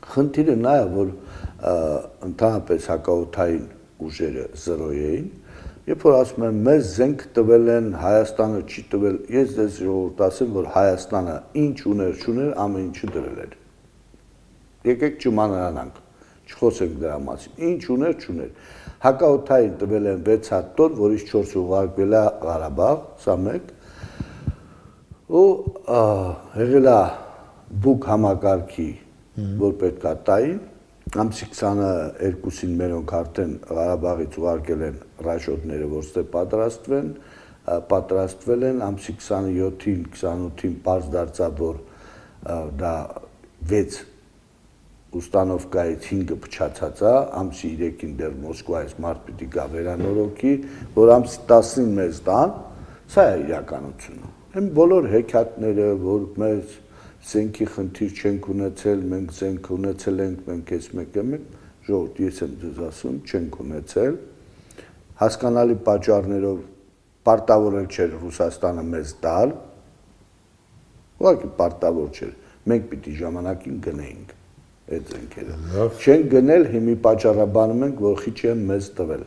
Խնդիրը նա է, որ ընդհանրապես հակաօդային ուժերը 0 էին, երբ որ ասում են մեզ զենք տվել են, Հայաստանը չի տվել, ես դες ժողովուրդ ասեմ, որ Հայաստանը ինչ ուներ, ամեն ինչը դրել էր։ Եկեք չմանրանանք, չխոսենք դրա մասին, ինչ ուներ։ Հակաօդային տվել են 6 հատ տոն, որից 4 ուղարկվել է Ղարաբաղ, սա մեկ, ու եղել է բուկ համակարգի, որ պետք է տային, ամսի 22-ին մերոնք արդեն Ղարաբաղից ուղարկել են ռաշոտները, որ ստե պատրաստվել են, ամսի 27-ին, 28-ին պարզ դարձավ, որ դա 6 ուստանովկայից 5-ը փչացած է, ամսի 3-ին դեռ Մոսկվայից մարդ պիտի գա վերանորոգի, որ ամսի 10-ին մեզ տան, սա է իրականությունը։ Այն բոլոր հեքիաթները, որ մեզ զենքի խնդիր չենք ունեցել, մենք զենք ունեցել ենք, մենք ես մեկ ժողովուրդ, ես եմ ձեզ ասում, չենք ունեցել, հասկանալի պատճառներով պարտավորել չէր Ռուսաստանը մեզ տալ, ուղղակի պարտավոր չէր, մենք պիտի ժամանակին գնեինք այդ զենքերը, չենք գնել, հիմի պատճառաբանում ենք, որ խիչ են մեզ տվել։